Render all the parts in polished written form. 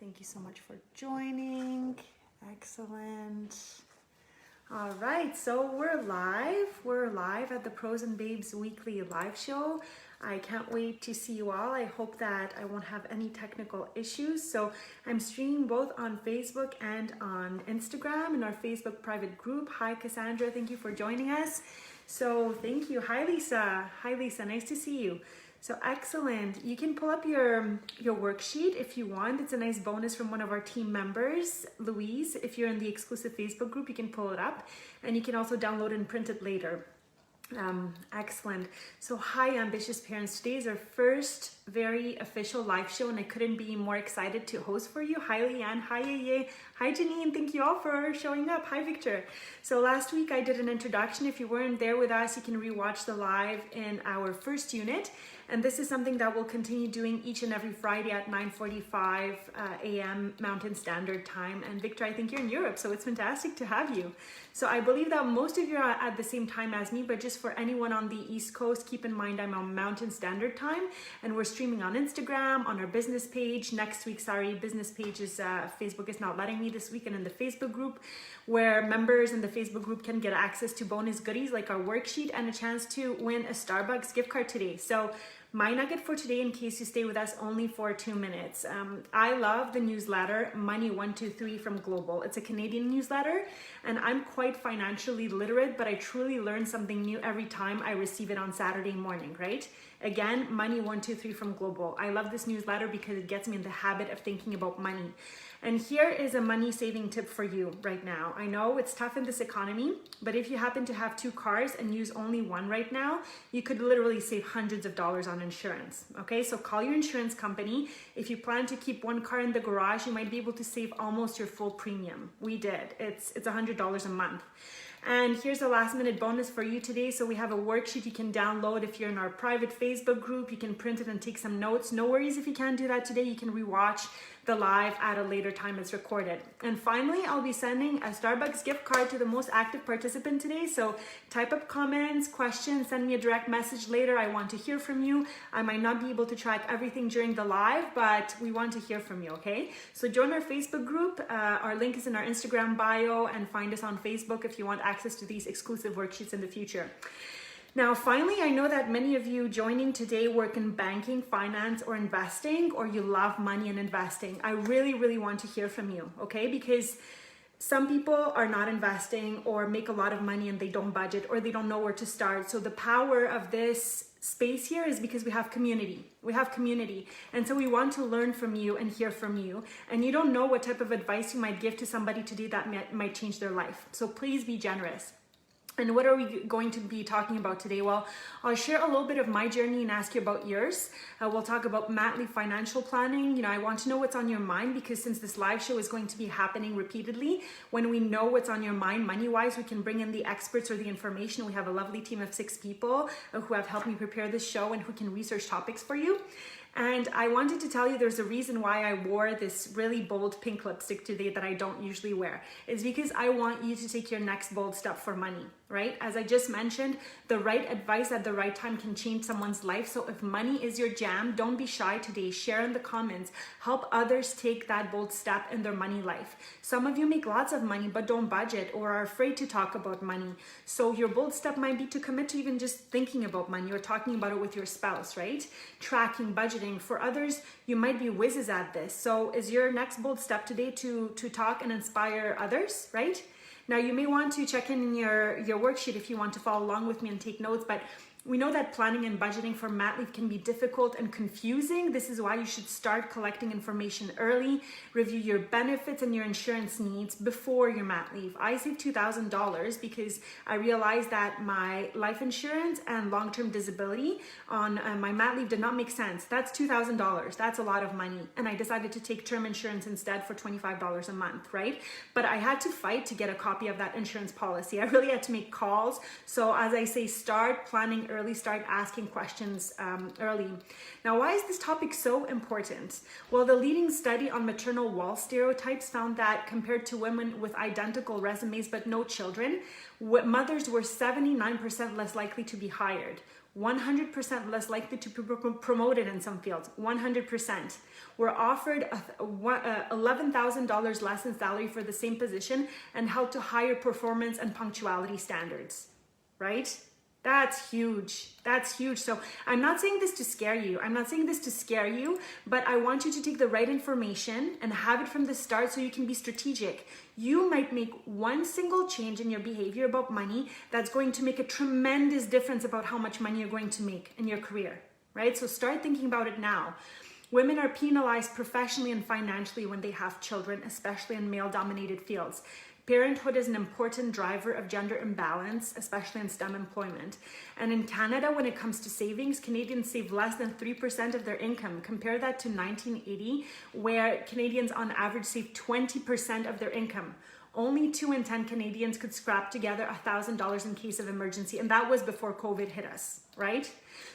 Thank you so much for joining. Excellent. All right, so we're live. We're live at the Pros and Babes weekly live show. I can't wait to see you all. I hope that I won't have any technical issues. So I'm streaming both on Facebook and on Instagram in our Facebook private group. Hi, Cassandra. Thank you for joining us. So thank you. Hi, Lisa. Hi, Lisa. Nice to see you. So excellent. You can pull up your worksheet if you want. It's a nice bonus from one of our team members, Louise. If you're in the exclusive Facebook group, you can pull it up and you can also download and print it later. Excellent. So hi, ambitious parents. Today is our first very official live show and I couldn't be more excited to host for you. Hi, Leanne. Hi, Yeye. Hi, Janine. Thank you all for showing up. Hi, Victor. So last week I did an introduction. If you weren't there with us, you can rewatch the live in our first unit. And this is something that we'll continue doing each and every Friday at 9:45 a.m. Mountain Standard Time. And Victor, I think you're in Europe, so it's fantastic to have you. So I believe that most of you are at the same time as me, but just for anyone on the East Coast, keep in mind I'm on Mountain Standard Time and we're streaming on Instagram, on our business page. Next week, business page is, Facebook is not letting me this week, and in the Facebook group, where members in the Facebook group can get access to bonus goodies like our worksheet and a chance to win a Starbucks gift card today. So my nugget for today, in case you stay with us only for 2 minutes. I love the newsletter Money 123 from Global. It's a Canadian newsletter and I'm quite financially literate, but I truly learn something new every time I receive it on Saturday morning, right? Again, Money 123 from Global. I love this newsletter because it gets me in the habit of thinking about money. And here is a money saving tip for you right now. I know it's tough in this economy, but if you happen to have 2 cars and use only one right now, you could literally save hundreds of dollars on insurance. Okay, so call your insurance company. If you plan to keep 1 car in the garage, you might be able to save almost your full premium. We did. It's $100 a month. And here's a last minute bonus for you today. So we have a worksheet you can download if you're in our private Facebook group. You can print it and take some notes. No worries if you can't do that today. You can rewatch the live at a later time it's recorded. And finally, I'll be sending a Starbucks gift card to the most active participant today. So type up comments, questions, send me a direct message later. I want to hear from you. I might not be able to track everything during the live, but we want to hear from you, okay? So join our Facebook group. Our link is in our Instagram bio, and find us on Facebook if you want access to these exclusive worksheets in the future. Now, finally, I know that many of you joining today work in banking, finance, or investing, or you love money and investing. I really, really want to hear from you, okay? Because some people are not investing or make a lot of money and they don't budget or they don't know where to start. So the power of this space here is because we have community. We have community. And so we want to learn from you and hear from you. And you don't know what type of advice you might give to somebody today that might change their life. So please be generous. And what are we going to be talking about today? Well, I'll share a little bit of my journey and ask you about yours. We'll talk about mat leave financial planning. You know, I want to know what's on your mind, because since this live show is going to be happening repeatedly, when we know what's on your mind money-wise, we can bring in the experts or the information. We have a lovely team of 6 people who have helped me prepare this show and who can research topics for you. And I wanted to tell you there's a reason why I wore this really bold pink lipstick today that I don't usually wear. It's because I want you to take your next bold step for money, right? As I just mentioned, the right advice at the right time can change someone's life. So if money is your jam, don't be shy today. Share in the comments. Help others take that bold step in their money life. Some of you make lots of money but don't budget or are afraid to talk about money. So your bold step might be to commit to even just thinking about money or talking about it with your spouse, right? Tracking, budgeting. For others, you might be whizzes at this. So is your next bold step today to talk and inspire others, right? Now, you may want to check in your worksheet if you want to follow along with me and take notes, but we know that planning and budgeting for mat leave can be difficult and confusing. This is why you should start collecting information early, review your benefits and your insurance needs before your mat leave. I saved $2,000 because I realized that my life insurance and long-term disability on my mat leave did not make sense. That's $2,000. That's a lot of money. And I decided to take term insurance instead for $25 a month, right? But I had to fight to get a copy of that insurance policy. I really had to make calls. So as I say, start planning early, start asking questions early. Now, why is this topic so important? Well, the leading study on maternal wall stereotypes found that compared to women with identical resumes but no children, mothers were 79% less likely to be hired. 100% less likely to be promoted in some fields, 100%. We're offered $11,000 less in salary for the same position and held to higher performance and punctuality standards, right? That's huge. That's huge. So I'm not saying this to scare you. But I want you to take the right information and have it from the start so you can be strategic. You might make one single change in your behavior about money that's going to make a tremendous difference about how much money you're going to make in your career, right? So start thinking about it now. Women are penalized professionally and financially when they have children, especially in male-dominated fields. Parenthood is an important driver of gender imbalance, especially in STEM employment. And in Canada, when it comes to savings, Canadians save less than 3% of their income. Compare that to 1980, where Canadians on average save 20% of their income. Only 2 in 10 Canadians could scrap together $1,000 in case of emergency, and that was before COVID hit us, right?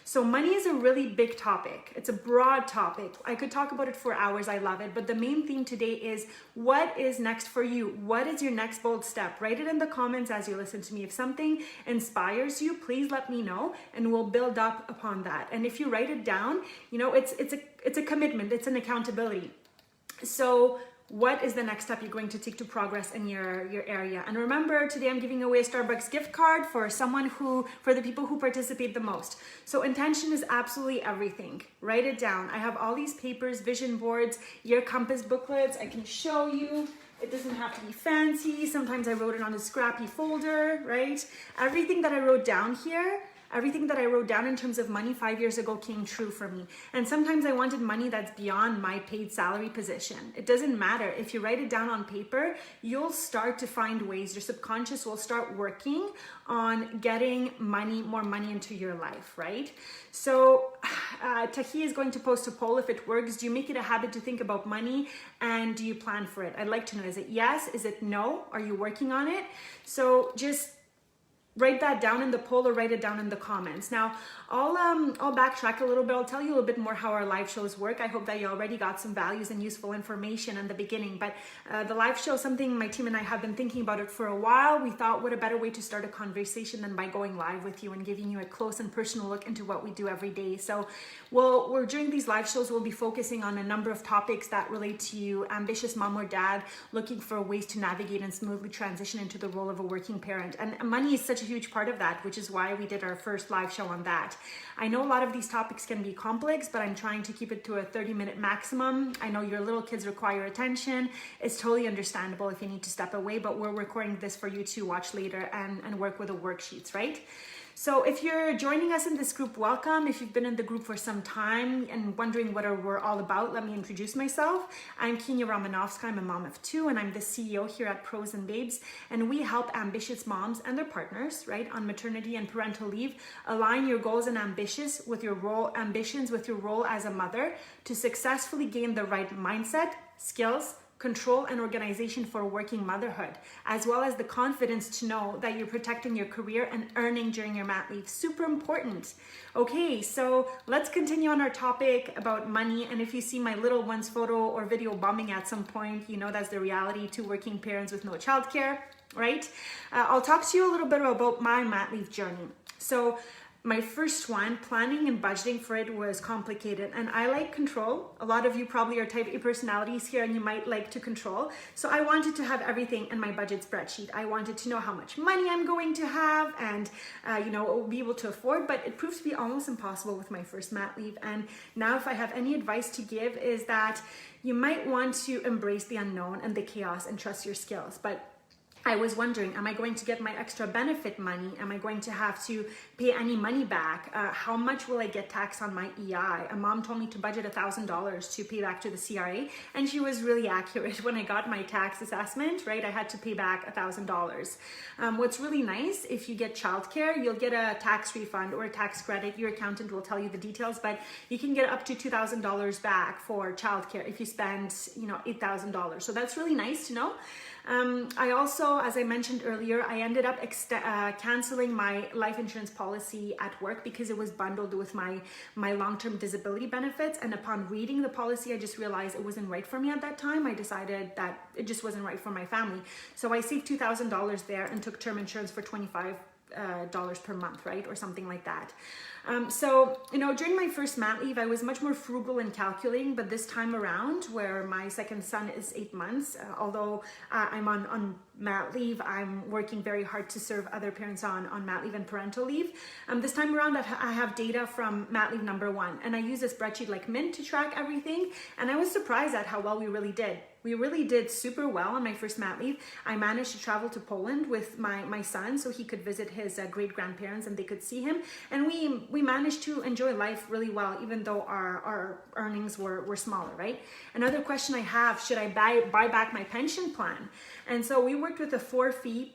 So money is a really big topic. It's a broad topic. I could talk about it for hours. I love it. But the main theme today is, what is next for you? What is your next bold step? Write it in the comments as you listen to me. If something inspires you, please let me know and we'll build up upon that. And if you write it down, you know, it's a commitment. It's an accountability. So what is the next step you're going to take to progress in your area? And remember, today I'm giving away a Starbucks gift card for the people who participate the most. So intention is absolutely everything. Write it down. I have all these papers, vision boards, year compass booklets. I can show you. It doesn't have to be fancy. Sometimes I wrote it on a scrappy folder, right? Everything that I wrote down here, everything that I wrote down in terms of money 5 years ago came true for me. And sometimes I wanted money that's beyond my paid salary position. It doesn't matter. If you write it down on paper, you'll start to find ways. Your subconscious will start working on getting more money into your life, right? So Tahi is going to post a poll. If it works, do you make it a habit to think about money and do you plan for it? I'd like to know, is it yes? Is it no? Are you working on it? So just write that down in the poll or write it down in the comments. Now, I'll backtrack a little bit. I'll tell you a little bit more how our live shows work. I hope that you already got some values and useful information in the beginning. But the live show is something my team and I have been thinking about it for a while. We thought, what a better way to start a conversation than by going live with you and giving you a close and personal look into what we do every day. So we're during these live shows, we'll be focusing on a number of topics that relate to you, ambitious mom or dad, looking for ways to navigate and smoothly transition into the role of a working parent. And money is such a huge part of that, which is why we did our first live show on that. I know a lot of these topics can be complex, but I'm trying to keep it to a 30-minute maximum. I know your little kids require attention. It's totally understandable if you need to step away, but we're recording this for you to watch later and work with the worksheets, right? So if you're joining us in this group, welcome. If you've been in the group for some time and wondering what we're all about, let me introduce myself. I'm Kina Romanowska. I'm a mom of 2 and I'm the CEO here at Pros&Babes. And we help ambitious moms and their partners, right, on maternity and parental leave, align your goals and ambitions with your role as a mother to successfully gain the right mindset, skills, control and organization for working motherhood, as well as the confidence to know that you're protecting your career and earning during your mat leave. Super important. Okay, so let's continue on our topic about money. And if you see my little one's photo or video bombing at some point, you know that's the reality to working parents with no childcare, right? I'll talk to you a little bit about my mat leave journey. So my first one, planning and budgeting for it, was complicated, and I like control. A lot of you probably are type A personalities here and you might like to control. So I wanted to have everything in my budget spreadsheet. I wanted to know how much money I'm going to have and be able to afford, but it proved to be almost impossible with my first mat leave. And now if I have any advice to give is that you might want to embrace the unknown and the chaos and trust your skills. But I was wondering, am I going to get my extra benefit money? Am I going to have to pay any money back? How much will I get taxed on my EI? A mom told me to budget $1,000 to pay back to the CRA, and she was really accurate. When I got my tax assessment, right, I had to pay back $1,000. What's really nice, if you get childcare, you'll get a tax refund or a tax credit. Your accountant will tell you the details, but you can get up to $2,000 back for childcare if you spend, $8,000. So that's really nice to know. I also, as I mentioned earlier, I ended up canceling my life insurance policy at work because it was bundled with my long-term disability benefits. And upon reading the policy, I just realized it wasn't right for me at that time. I decided that it just wasn't right for my family. So I saved $2,000 there and took term insurance for dollars per month, right? Or something like that. So, during my first mat leave, I was much more frugal and calculating, but this time around, where my second son is 8 months, although I'm on mat leave, I'm working very hard to serve other parents on mat leave and parental leave. This time around, I have data from mat leave number 1, and I use a spreadsheet like Mint to track everything, and I was surprised at how well we really did. We really did super well on my first mat leave. I managed to travel to Poland with my son so he could visit his great-grandparents and they could see him. And we managed to enjoy life really well, even though our earnings were smaller, right? Another question I have, should I buy back my pension plan? And so we worked with a 4-fee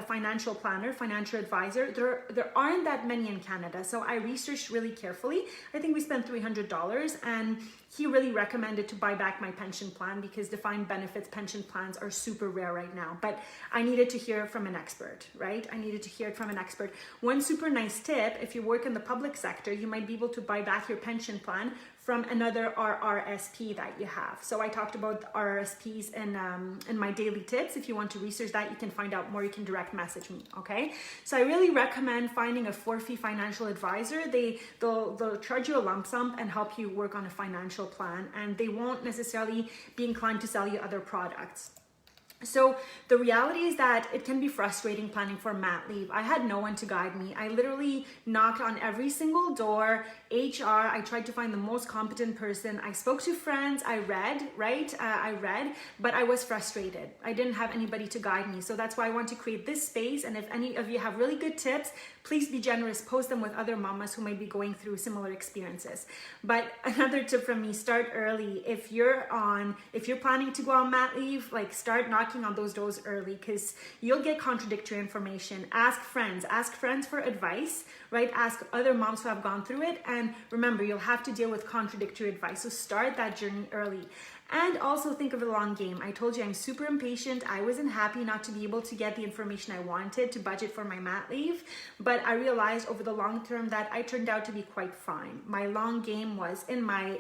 financial planner, financial advisor. There aren't that many in Canada, so I researched really carefully. I think we spent $300, and he really recommended to buy back my pension plan because defined benefits pension plans are super rare right now. But I needed to hear it from an expert, right? I needed to hear it from an expert. One super nice tip, if you work in the public sector, you might be able to buy back your pension plan from another RRSP that you have. So I talked about RRSPs in my daily tips. If you want to research that, you can find out more. You can direct message me, okay? So I really recommend finding a 4-fee financial advisor. They'll charge you a lump sum and help you work on a financial plan, and they won't necessarily be inclined to sell you other products. So the reality is that it can be frustrating planning for mat leave. I had no one to guide me. I literally knocked on every single door, HR. I tried to find the most competent person. I spoke to friends. I read, right? I read, but I was frustrated. I didn't have anybody to guide me. So that's why I want to create this space. And if any of you have really good tips, please be generous. Post them with other mamas who might be going through similar experiences. But another tip from me, start early. If you're planning to go on mat leave, like start knocking on those doors early, because you'll get contradictory information. Ask friends for advice, right? Ask other moms who have gone through it, and remember, you'll have to deal with contradictory advice. So start that journey early. And also think of the long game. I told you I'm super impatient. I wasn't happy not to be able to get the information I wanted to budget for my mat leave, but I realized over the long term that I turned out to be quite fine. My long game was in my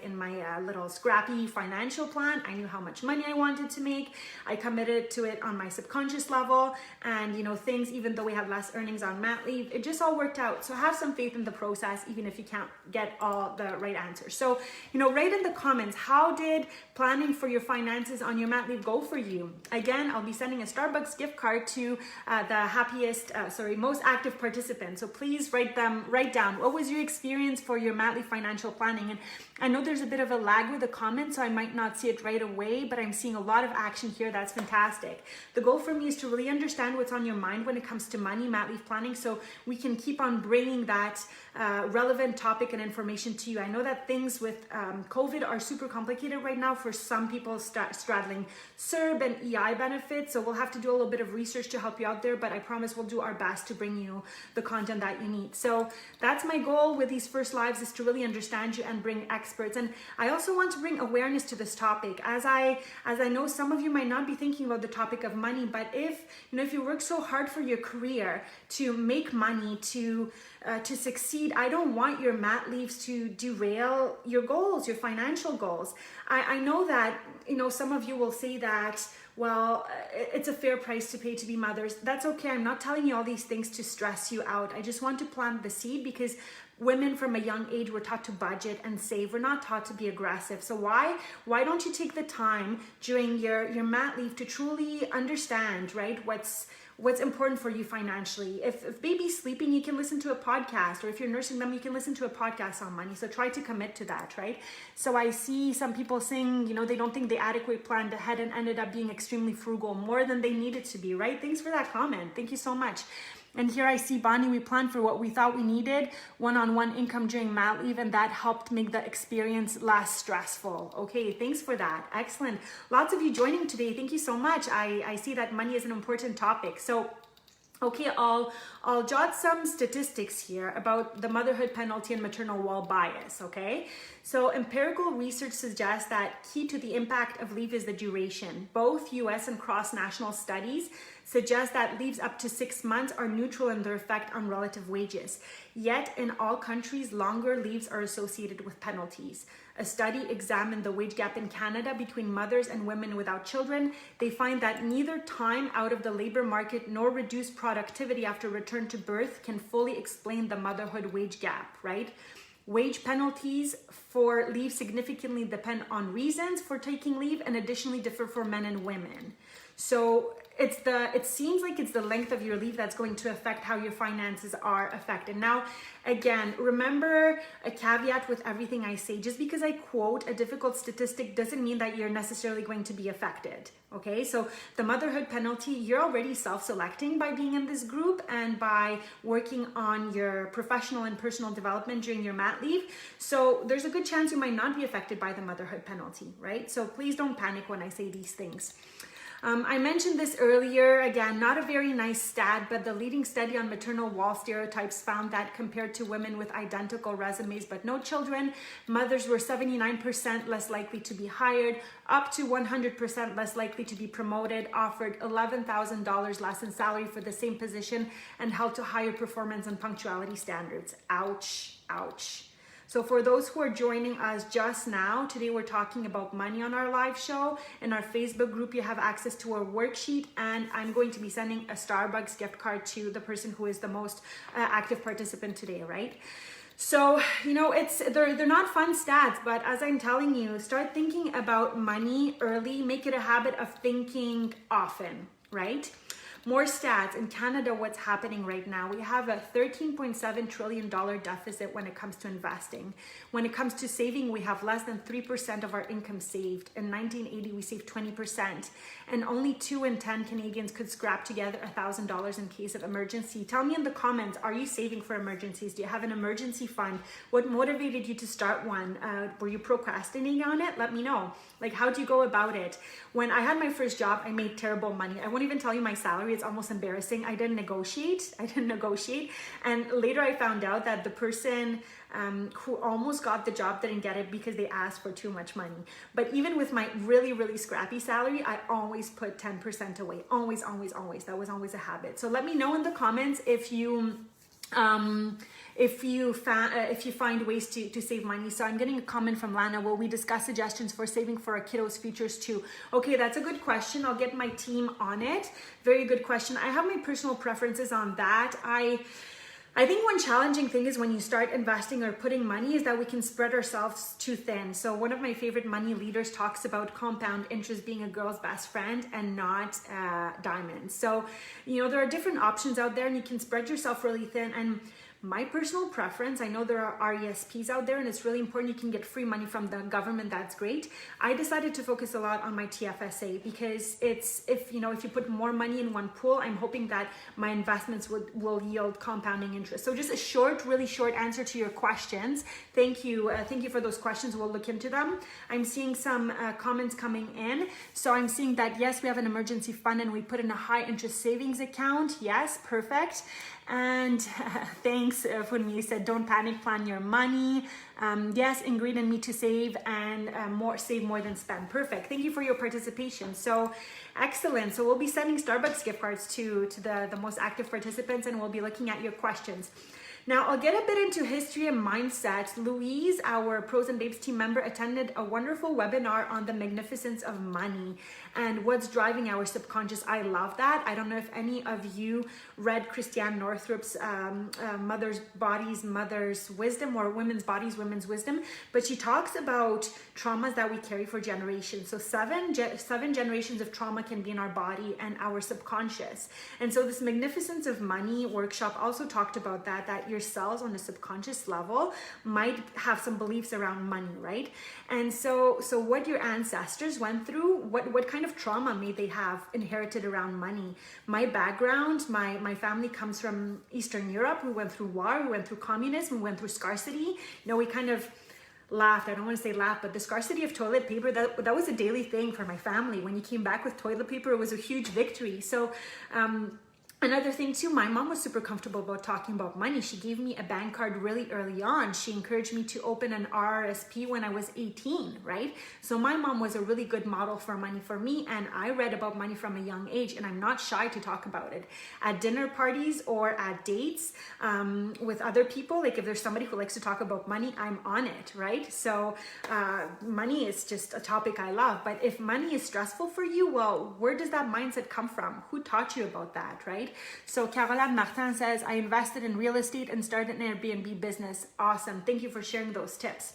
little scrappy financial plan. I knew how much money I wanted to make. I committed to it on my subconscious level, and things, even though we had less earnings on mat leave, it just all worked out. So have some faith in the process, even if you can't get all the right answers. So write in the comments, how did planning for your finances on your mat leave go for you? Again, I'll be sending a Starbucks gift card to the most active participants. So please write down what was your experience for your mat leave financial planning. And I know there's a bit of a lag with the comments, so I might not see it right away, but I'm seeing a lot of action here. That's fantastic. The goal for me is to really understand what's on your mind when it comes to money, mat leave planning, so we can keep on bringing that relevant topic and information to you. I know that things with COVID are super complicated right now for some people straddling CERB and EI benefits, so we'll have to do a little bit of research to help you out there, but I promise we'll do our best to bring you the content that you need. So that's my goal with these first lives, is to really understand you and bring experts. And I also want to bring awareness to this topic, as I know some of you might not be thinking about the topic of money, but if you work so hard for your career to make money, to succeed, I don't want your mat leaves to derail your goals, your financial goals. I know that some of you will say that, well, it's a fair price to pay to be mothers. That's okay. I'm not telling you all these things to stress you out. I just want to plant the seed, because women from a young age were taught to budget and save. We're not taught to be aggressive. So why don't you take the time during your mat leave to truly understand, right, what's important for you financially? If baby's sleeping, you can listen to a podcast, or if you're nursing them, you can listen to a podcast on money. So try to commit to that, right? So I see some people saying, they don't think they adequately planned ahead and ended up being extremely frugal, more than they needed to be, right? Thanks for that comment. Thank you so much. And here I see, Bonnie, we planned for what we thought we needed, one-on-one income during mat leave, and that helped make the experience less stressful. Okay, thanks for that. Excellent. Lots of you joining today. Thank you so much. I see that money is an important topic. So, okay, I'll jot some statistics here about the motherhood penalty and maternal wall bias, okay? So empirical research suggests that key to the impact of leave is the duration. Both US and cross-national studies suggest that leaves up to 6 months are neutral in their effect on relative wages. Yet in all countries, longer leaves are associated with penalties. A study examined the wage gap in Canada between mothers and women without children. They find that neither time out of the labor market nor reduced productivity after return to birth can fully explain the motherhood wage gap, right? Wage penalties for leave significantly depend on reasons for taking leave and additionally differ for men and women. So it seems like it's the length of your leave that's going to affect how your finances are affected. Now, again, remember a caveat with everything I say. Just because I quote a difficult statistic doesn't mean that you're necessarily going to be affected. Okay, so the motherhood penalty, you're already self-selecting by being in this group and by working on your professional and personal development during your mat leave. So there's a good chance you might not be affected by the motherhood penalty, right? So please don't panic when I say these things. I mentioned this earlier, again, not a very nice stat, but the leading study on maternal wall stereotypes found that compared to women with identical resumes but no children, mothers were 79% less likely to be hired, up to 100% less likely to be promoted, offered $11,000 less in salary for the same position, and held to higher performance and punctuality standards. Ouch, ouch. So for those who are joining us just now, today we're talking about money on our live show. In our Facebook group, you have access to our worksheet, and I'm going to be sending a Starbucks gift card to the person who is the most active participant today, right? So, you know, they're not fun stats, but as I'm telling you, start thinking about money early, make it a habit of thinking often, right? More stats. In Canada, what's happening right now? We have a $13.7 trillion deficit when it comes to investing. When it comes to saving, we have less than 3% of our income saved. In 1980, we saved 20%. And only 2 in 10 Canadians could scrap together $1,000 in case of emergency. Tell me in the comments, are you saving for emergencies? Do you have an emergency fund? What motivated you to start one? Were you procrastinating on it? Let me know. Like, how do you go about it? When I had my first job, I made terrible money. I won't even tell you my salary. It's almost embarrassing. I didn't negotiate. And later I found out that the person who almost got the job didn't get it because they asked for too much money. But even with my really, really scrappy salary, I always put 10% away. Always, always, always. That was always a habit. So let me know in the comments if you find ways to save money. So I'm getting a comment from Lana. Will we discuss suggestions for saving for our kiddos' futures too? Okay, that's a good question. I'll get my team on it. Very good question. I have my personal preferences on that. I think one challenging thing is when you start investing or putting money is that we can spread ourselves too thin. So one of my favorite money leaders talks about compound interest being a girl's best friend and not diamonds. So, you know, there are different options out there and you can spread yourself really thin. And my personal preference, I know there are RESPs out there and it's really important. You can get free money from the government. That's great. I decided to focus a lot on my TFSA because if you put more money in one pool, I'm hoping that my investments will yield compounding interest. So just a really short answer to your questions. Thank you. Thank you for those questions. We'll look into them. I'm seeing some comments coming in. So I'm seeing that, yes, we have an emergency fund and we put in a high interest savings account. Yes, perfect. And thanks when you said don't panic, plan your money. Yes, Ingrid and me to save and save more than spend. Perfect. Thank you for your participation. So excellent. So we'll be sending Starbucks gift cards to the most active participants and we'll be looking at your questions. Now, I'll get a bit into history and mindset. Louise, our Pros and Babes team member, attended a wonderful webinar on the magnificence of money and what's driving our subconscious. I love that. I don't know if any of you read Christiane Northrup's Mother's Bodies, Mother's Wisdom, or Women's Bodies, Women's Wisdom, but she talks about traumas that we carry for generations. So seven generations of trauma can be in our body and our subconscious. And so this Magnificence of Money workshop also talked about that your cells on a subconscious level might have some beliefs around money, right? And so what your ancestors went through, what kind of trauma may they have inherited around money? My background, my family comes from Eastern Europe. We went through war, we went through communism, we went through scarcity. You know, we kind of laughed. I don't want to say laugh, but the scarcity of toilet paper, that was a daily thing for my family. When you came back with toilet paper, it was a huge victory. So Another thing too, my mom was super comfortable about talking about money. She gave me a bank card really early on. She encouraged me to open an RRSP when I was 18, right? So my mom was a really good model for money for me, and I read about money from a young age, and I'm not shy to talk about it. At dinner parties or at dates with other people, like if there's somebody who likes to talk about money, I'm on it, right? So money is just a topic I love. But if money is stressful for you, well, where does that mindset come from? Who taught you about that, right? So Caroline Martin says, I invested in real estate and started an Airbnb business. Awesome. Thank you for sharing those tips.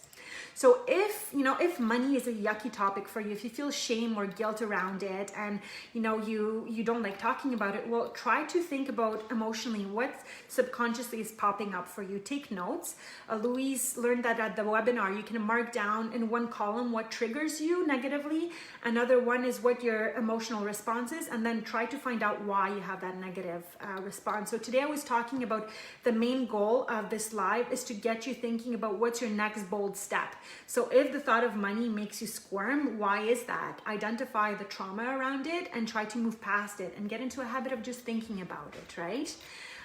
So if money is a yucky topic for you, if you feel shame or guilt around it, and you don't like talking about it, well, try to think about emotionally what subconsciously is popping up for you. Take notes. Louise learned that at the webinar, you can mark down in one column what triggers you negatively. Another one is what your emotional response is, and then try to find out why you have that negative response. So today I was talking about the main goal of this live is to get you thinking about what's your next bold step. So if the thought of money makes you squirm, why is that? Identify the trauma around it and try to move past it and get into a habit of just thinking about it, right?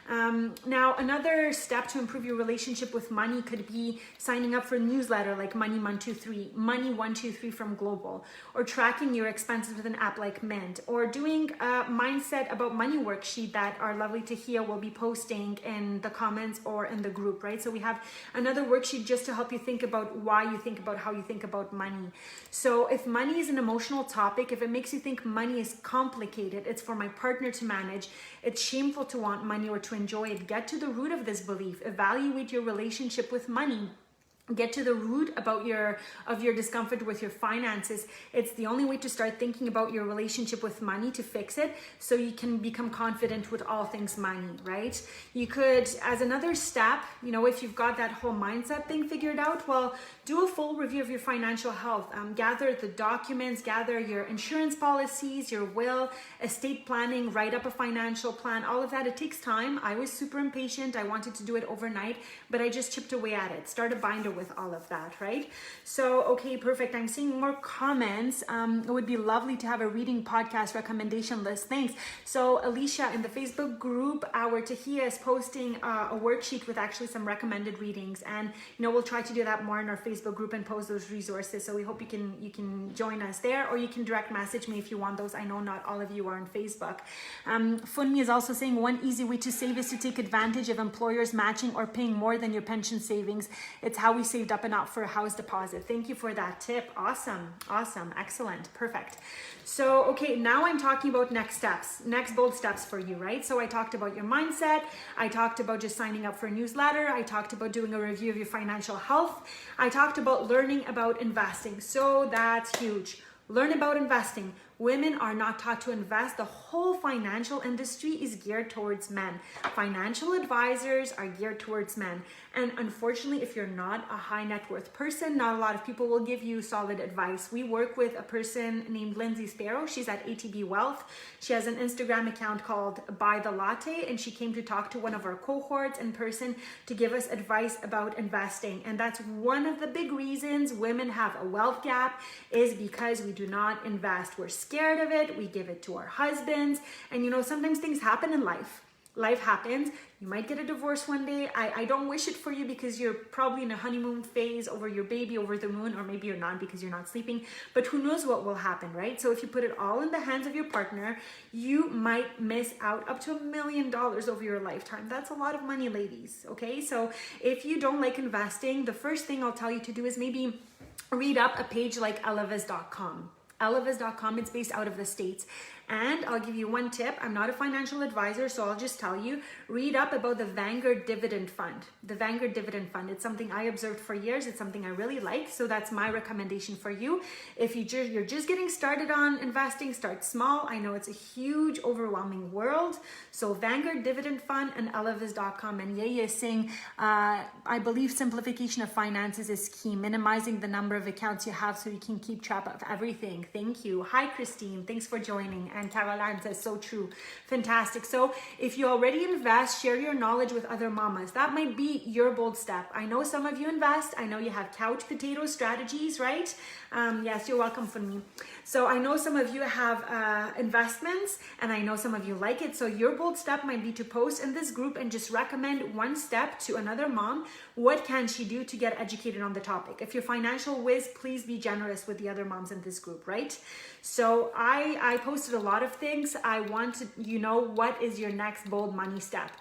Now, another step to improve your relationship with money could be signing up for a newsletter like Money 123, Money 123 from Global, or tracking your expenses with an app like Mint, or doing a mindset about money worksheet that our lovely Tahia will be posting in the comments or in the group, right? So we have another worksheet just to help you think about why you think about how you think about money. So if money is an emotional topic, if it makes you think money is complicated, it's for my partner to manage, it's shameful to want money or to enjoy it, get to the root of this belief. Evaluate your relationship with money. Get to the root of your discomfort with your finances. It's the only way to start thinking about your relationship with money to fix it, so you can become confident with all things money, right? You could, as another step, if you've got that whole mindset thing figured out, well, do a full review of your financial health. Gather the documents, gather your insurance policies, your will, estate planning, write up a financial plan, all of that. It takes time. I was super impatient. I wanted to do it overnight, but I just chipped away at it. Start a binder with all of that, right? So, okay, perfect. I'm seeing more comments. It would be lovely to have a reading podcast recommendation list. Thanks. So, Alicia, in the Facebook group, our Tahia is posting a worksheet with actually some recommended readings, and we'll try to do that more in our Facebook group and post those resources. So we hope you can join us there, or you can direct message me if you want those. I know not all of you are on Facebook. Funmi is also saying one easy way to save is to take advantage of employers matching or paying more than your pension savings. It's how we saved up and out for a house deposit. Thank you for that tip. Awesome. Excellent. Perfect. So, okay, now I'm talking about next steps, next bold steps for you, right? So I talked about your mindset. I talked about just signing up for a newsletter. I talked about doing a review of your financial health. I talked about learning about investing. So that's huge. Learn about investing. Women are not taught to invest. The whole financial industry is geared towards men. Financial advisors are geared towards men. And unfortunately, if you're not a high net worth person, not a lot of people will give you solid advice. We work with a person named Lindsay Sparrow. She's at ATB Wealth. She has an Instagram account called Buy the Latte, and she came to talk to one of our cohorts in person to give us advice about investing. And that's one of the big reasons women have a wealth gap, is because we do not invest. We're scared of it. We give it to our husbands. And sometimes things happen in life. Life happens. You might get a divorce one day. I don't wish it for you, because you're probably in a honeymoon phase over your baby over the moon, or maybe you're not because you're not sleeping, but who knows what will happen, right? So if you put it all in the hands of your partner, you might miss out up to $1 million over your lifetime. That's a lot of money, ladies. Okay. So if you don't like investing, the first thing I'll tell you to do is maybe read up a page like elevis.com. Elevis.com, it's based out of the States. And I'll give you one tip. I'm not a financial advisor, so I'll just tell you, read up about the Vanguard Dividend Fund. The Vanguard Dividend Fund, it's something I observed for years. It's something I really like. So that's my recommendation for you. If you're just getting started on investing, start small. I know it's a huge, overwhelming world. So Vanguard Dividend Fund and elevis.com. And Yaya is saying, I believe simplification of finances is key. Minimizing the number of accounts you have so you can keep track of everything. Thank you. Hi, Christine. Thanks for joining. And Caroline says, so true. Fantastic. So if you already invest, share your knowledge with other mamas. That might be your bold step. I know some of you invest. I know you have couch potato strategies, right? Yes, you're welcome for me. So I know some of you have investments and I know some of you like it. So your bold step might be to post in this group and just recommend one step to another mom. What can she do to get educated on the topic? If you're financial whiz, please be generous with the other moms in this group, right? So I posted a lot of things. I want to, what is your next bold money step?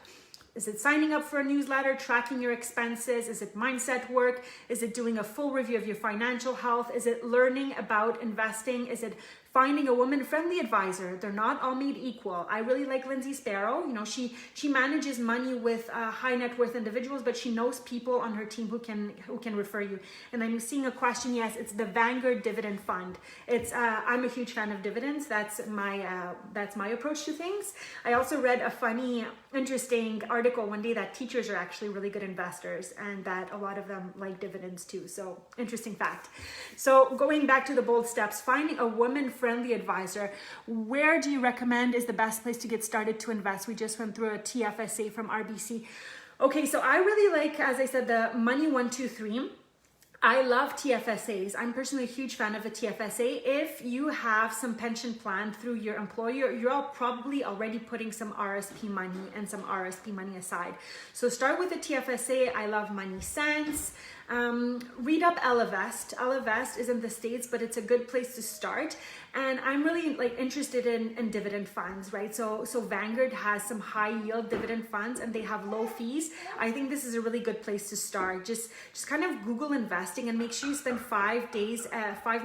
Is it signing up for a newsletter, tracking your expenses? Is it mindset work? Is it doing a full review of your financial health? Is it learning about investing? Is it finding a woman-friendly advisor? They're not all made equal. I really like Lindsay Sparrow. She manages money with high net worth individuals, but she knows people on her team who can refer you. And I'm seeing a question. Yes, it's the Vanguard Dividend Fund. It's I'm a huge fan of dividends. That's my approach to things. I also read a funny, interesting article one day that teachers are actually really good investors and that a lot of them like dividends too. So interesting fact. So going back to the bold steps, finding a woman-friendly advisor. Where do you recommend is the best place to get started to invest? We just went through a TFSA from RBC. Okay, so I really like, as I said, the Money 123. I love TFSAs. I'm personally a huge fan of a TFSA. If you have some pension plan through your employer, you're all probably already putting some RSP money and some RSP money aside. So start with a TFSA. I love Money Sense. Read up Ellevest. Ellevest is in the States, but it's a good place to start. And I'm really interested in dividend funds, right? So Vanguard has some high yield dividend funds and they have low fees. I think this is a really good place to start. Just kind of Google investing and make sure you spend 5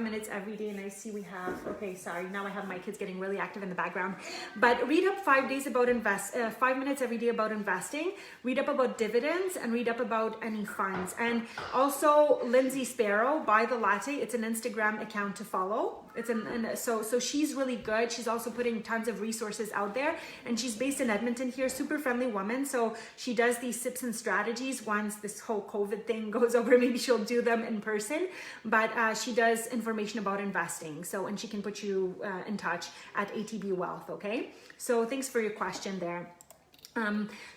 minutes every day. And I see we have, okay, sorry. Now I have my kids getting really active in the background, but read up 5 minutes every day about investing, read up about dividends and read up about any funds. And also Lindsay Sparrow, Buy the Latte. It's an Instagram account to follow. So she's really good. She's also putting tons of resources out there and she's based in Edmonton here, super friendly woman. So she does these tips and strategies. Once this whole COVID thing goes over, maybe she'll do them in person, but she does information about investing. So, and she can put you in touch at ATB Wealth. Okay. So thanks for your question there.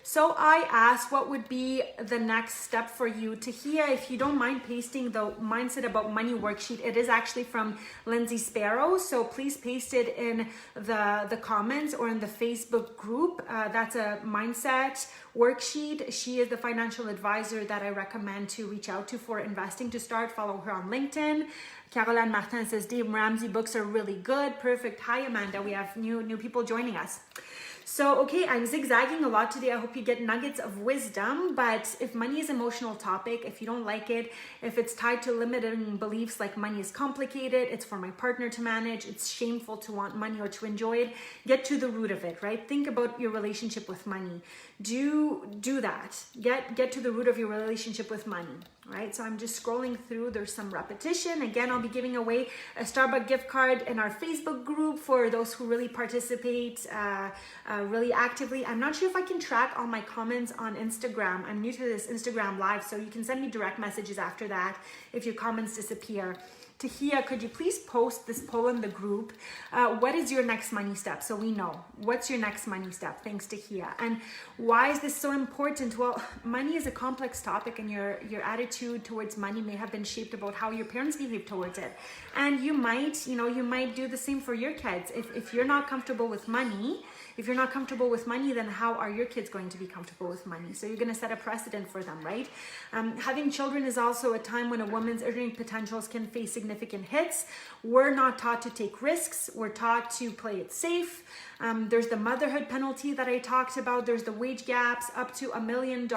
So I asked what would be the next step for you. Tahia, if you don't mind pasting the Mindset About Money worksheet, it is actually from Lindsay Sparrow. So please paste it in the comments or in the Facebook group. That's a mindset worksheet. She is the financial advisor that I recommend to reach out to for investing to start. Follow her on LinkedIn. Caroline Martin says, Dave Ramsey books are really good. Perfect. Hi, Amanda. We have new people joining us. So, okay, I'm zigzagging a lot today. I hope you get nuggets of wisdom, but if money is an emotional topic, if you don't like it, if it's tied to limiting beliefs like money is complicated, it's for my partner to manage, it's shameful to want money or to enjoy it, get to the root of it, right? Think about your relationship with money. Do that. Get to the root of your relationship with money, right? So I'm just scrolling through. There's some repetition. Again, I'll be giving away a Starbucks gift card in our Facebook group for those who really participate really actively. I'm not sure if I can track all my comments on Instagram. I'm new to this Instagram live, so you can send me direct messages after that if your comments disappear. Tahia, could you please post this poll in the group? What is your next money step? So we know. What's your next money step? Thanks, Tahia. And why is this so important? Well, money is a complex topic and your attitude towards money may have been shaped about how your parents behave towards it. And you might do the same for your kids. If you're not comfortable with money, then how are your kids going to be comfortable with money? So you're going to set a precedent for them, right? Having children is also a time when a woman's earning potentials can face significant hits. We're not taught to take risks. We're taught to play it safe. There's the motherhood penalty that I talked about. There's the wage gaps up to $1 million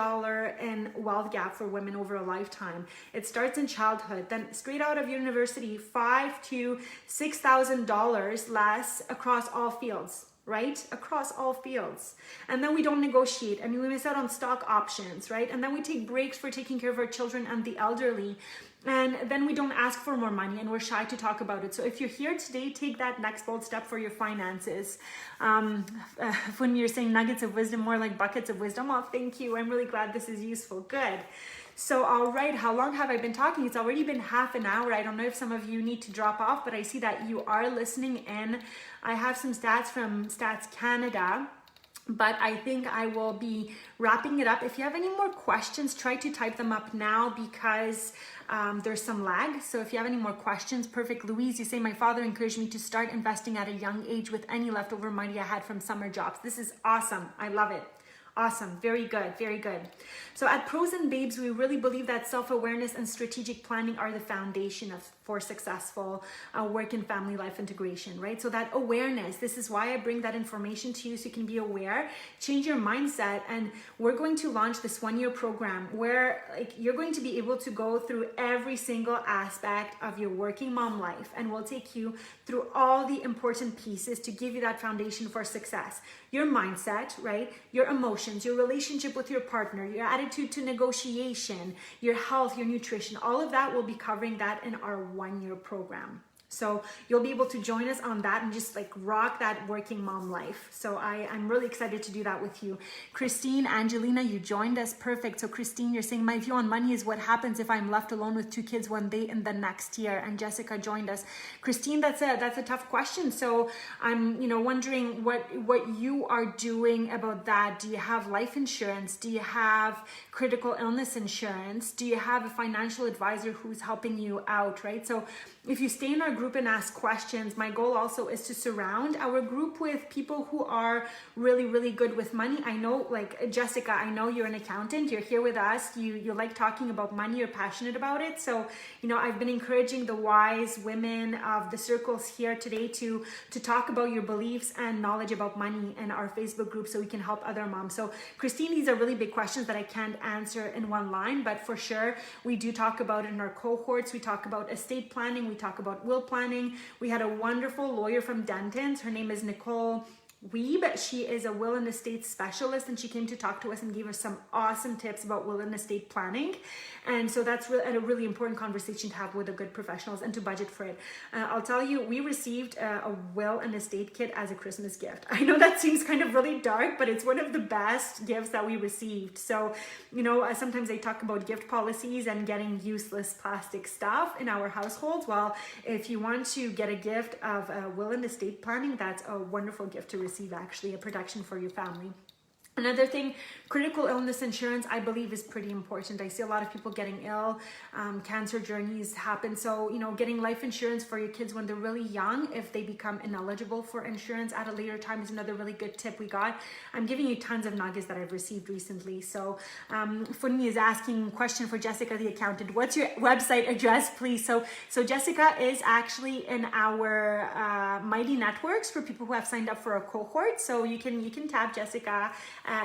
in wealth gap for women over a lifetime. It starts in childhood. Then straight out of university, $5,000 to $6,000 less across all fields. Right? Across all fields. And then we don't negotiate and we miss out on stock options, right? And then we take breaks for taking care of our children and the elderly. And then we don't ask for more money and we're shy to talk about it. So if you're here today, take that next bold step for your finances. When you're saying nuggets of wisdom, more like buckets of wisdom. Oh, thank you. I'm really glad this is useful. Good. So, all right, how long have I been talking? It's already been half an hour. I don't know if some of you need to drop off, but I see that you are listening in. I have some stats from Stats Canada. but I think I will be wrapping it up. If you have any more questions, try to type them up now because there's some lag. So if you have any more questions, perfect. Louise, you say, my father encouraged me to start investing at a young age with any leftover money I had from summer jobs. This is awesome. I love it. Awesome. Very good. Very good. So at Pros and Babes, we really believe that self-awareness and strategic planning are the foundation for successful work and family life integration, right? So that awareness, this is why I bring that information to you so you can be aware, change your mindset. And we're going to launch this 1-year program where you're going to be able to go through every single aspect of your working mom life. And we'll take you through all the important pieces to give you that foundation for success. Your mindset, right? Your emotions, your relationship with your partner, your attitude to negotiation, your health, your nutrition, all of that, we'll be covering that in our 1-year program. So you'll be able to join us on that and just rock that working mom life. So I'm really excited to do that with you. Christine, Angelina, you joined us. Perfect. So Christine, you're saying my view on money is what happens if I'm left alone with 2 kids one day in the next year. And Jessica joined us. Christine, that's a tough question. So I'm wondering what you are doing about that. Do you have life insurance? Do you have critical illness insurance? Do you have a financial advisor who's helping you out, right? So if you stay in our group and ask questions, my goal also is to surround our group with people who are really, really good with money. I know, Jessica, I know you're an accountant. You're here with us. You like talking about money. You're passionate about it. So, I've been encouraging the wise women of the circles here today to talk about your beliefs and knowledge about money in our Facebook group so we can help other moms. So, Christine, these are really big questions that I can't answer in one line, but for sure, we do talk about it in our cohorts. We talk about estate planning. We talk about will planning. We had a wonderful lawyer from Dentons. Her name is Nicole Weeb. She is a will and estate specialist, and she came to talk to us and gave us some awesome tips about will and estate planning. And so that's a really important conversation to have with the good professionals and to budget for it. I'll tell you, we received a will and estate kit as a Christmas gift. I know that seems kind of really dark, but it's one of the best gifts that we received. So, sometimes they talk about gift policies and getting useless plastic stuff in our households. Well, if you want to get a gift of will and estate planning, that's a wonderful gift to receive, actually, a protection for your family. Another thing, critical illness insurance, I believe, is pretty important. I see a lot of people getting ill, cancer journeys happen. So, getting life insurance for your kids when they're really young, if they become ineligible for insurance at a later time, is another really good tip we got. I'm giving you tons of nuggets that I've received recently. So, Funmi is asking a question for Jessica, the accountant. What's your website address, please? So Jessica is actually in our Mighty Networks for people who have signed up for a cohort. So you can tap Jessica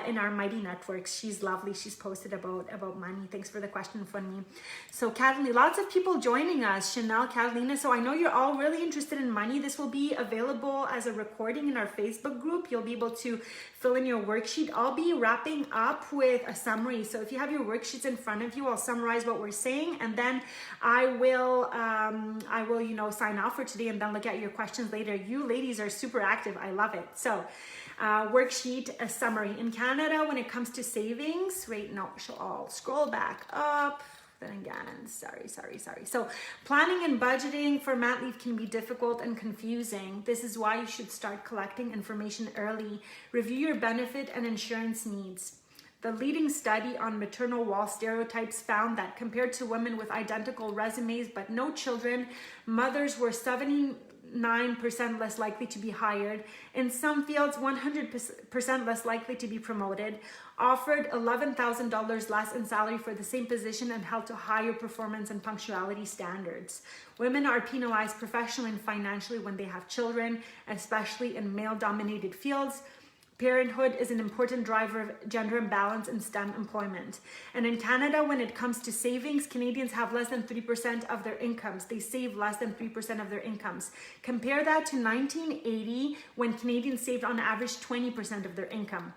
in our Mighty Networks. She's lovely. She's posted about money. Thanks for the question from me. So Catalina, lots of people joining us. Chanel, Catalina. So I know you're all really interested in money. This will be available as a recording in our Facebook group. You'll be able to fill in your worksheet. I'll be wrapping up with a summary. So if you have your worksheets in front of you, I'll summarize what we're saying, and then I will sign off for today and then look at your questions later. You ladies are super active. I love it. So worksheet, a summary. In Canada, when it comes to savings, I'll scroll back up. Then again, sorry. So planning and budgeting for mat leave can be difficult and confusing. This is why you should start collecting information early. Review your benefit and insurance needs. The leading study on maternal wall stereotypes found that compared to women with identical resumes but no children, mothers were 79% less likely to be hired, in some fields 100% less likely to be promoted, offered $11,000 less in salary for the same position, and held to higher performance and punctuality standards. Women are penalized professionally and financially when they have children, especially in male-dominated fields. Parenthood is an important driver of gender imbalance in STEM employment. And in Canada, when it comes to savings, Canadians have less than 3% of their incomes. They save less than 3% of their incomes. Compare that to 1980, when Canadians saved on average 20% of their income.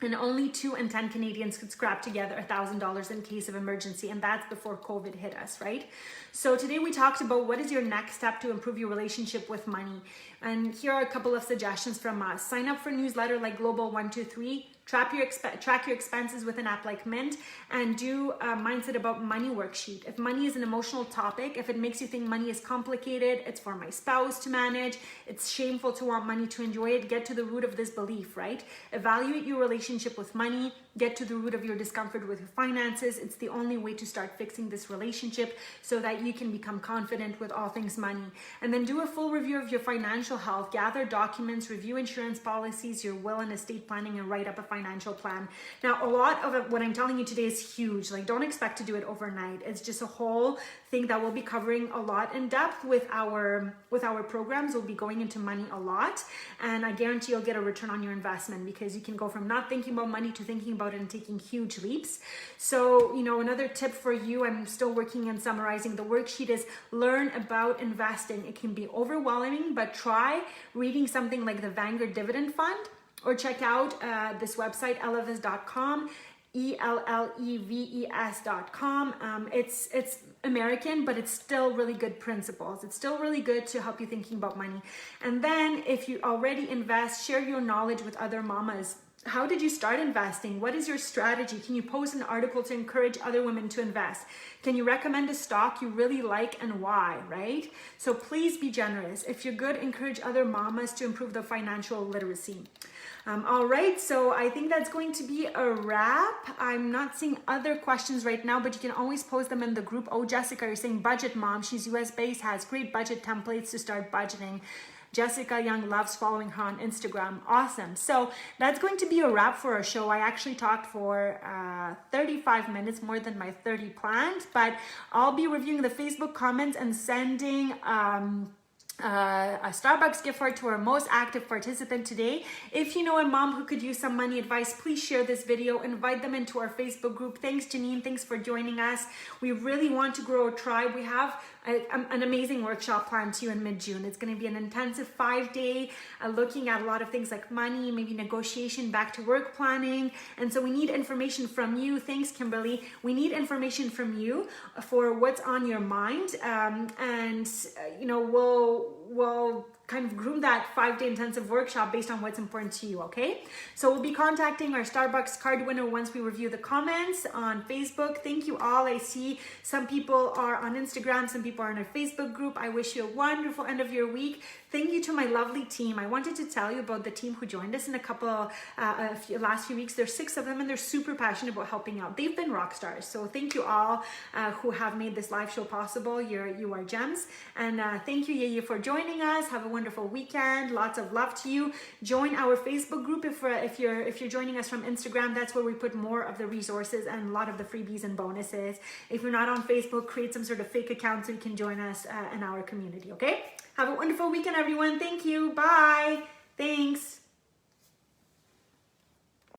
And only 2 in 10 Canadians could scrap together $1,000 in case of emergency. And that's before COVID hit us, right? So today we talked about what is your next step to improve your relationship with money. And here are a couple of suggestions from us. Sign up for newsletter like Global 123. track your expenses with an app like Mint, and do a mindset about money worksheet. If money is an emotional topic, if it makes you think money is complicated, it's for my spouse to manage, it's shameful to want money to enjoy it, get to the root of this belief, right? Evaluate your relationship with money, get to the root of your discomfort with your finances. It's the only way to start fixing this relationship so that you can become confident with all things money. And then do a full review of your financial health, gather documents, review insurance policies, your will and estate planning, and write up a financial plan. Now, a lot of what I'm telling you today is huge. Like, don't expect to do it overnight. It's just a whole thing that we'll be covering a lot in depth with our programs. We'll be going into money a lot, and I guarantee you'll get a return on your investment, because you can go from not thinking about money to thinking about it and taking huge leaps. So, another tip for you, I'm still working and summarizing the worksheet, is learn about investing. It can be overwhelming, but try reading something like the Vanguard Dividend Fund, or check out this website, elleves.com, ELLEVES.com. It's American, but it's still really good principles. It's still really good to help you thinking about money. And then if you already invest, share your knowledge with other mamas. How did you start investing? What is your strategy? Can you post an article to encourage other women to invest? Can you recommend a stock you really like and why, right? So please be generous. If you're good, encourage other mamas to improve their financial literacy. All right, so I think that's going to be a wrap. I'm not seeing other questions right now, but you can always post them in the group. Oh, Jessica, you're saying budget mom. She's US based, has great budget templates to start budgeting. Jessica Young loves following her on Instagram. Awesome. So that's going to be a wrap for our show. I actually talked for 35 minutes, more than my 30 planned, but I'll be reviewing the Facebook comments and sending a Starbucks gift card to our most active participant today. If you know a mom who could use some money advice, please share this video, invite them into our Facebook group. Thanks, Janine. Thanks for joining us. We really want to grow a tribe. We have an amazing workshop planned to you in mid-June. It's going to be an intensive 5-day looking at a lot of things like money, maybe negotiation, back to work planning. And so we need information from you. Thanks, Kimberly. We need information from you for what's on your mind. We'll kind of groom that 5-day intensive workshop based on what's important to you, okay? So we'll be contacting our Starbucks card winner once we review the comments on Facebook. Thank you all. I see some people are on Instagram, some people are in our Facebook group. I wish you a wonderful end of your week. Thank you to my lovely team. I wanted to tell you about the team who joined us in last few weeks. There's 6 of them, and they're super passionate about helping out. They've been rock stars. So thank you all who have made this live show possible. You are gems. And thank you, Yeye, for joining us. Have a wonderful weekend. Lots of love to you. Join our Facebook group if you're joining us from Instagram. That's where we put more of the resources and a lot of the freebies and bonuses. If you're not on Facebook, create some sort of fake account so you can join us in our community, okay? Have a wonderful weekend, everyone. Thank you. Bye. Thanks.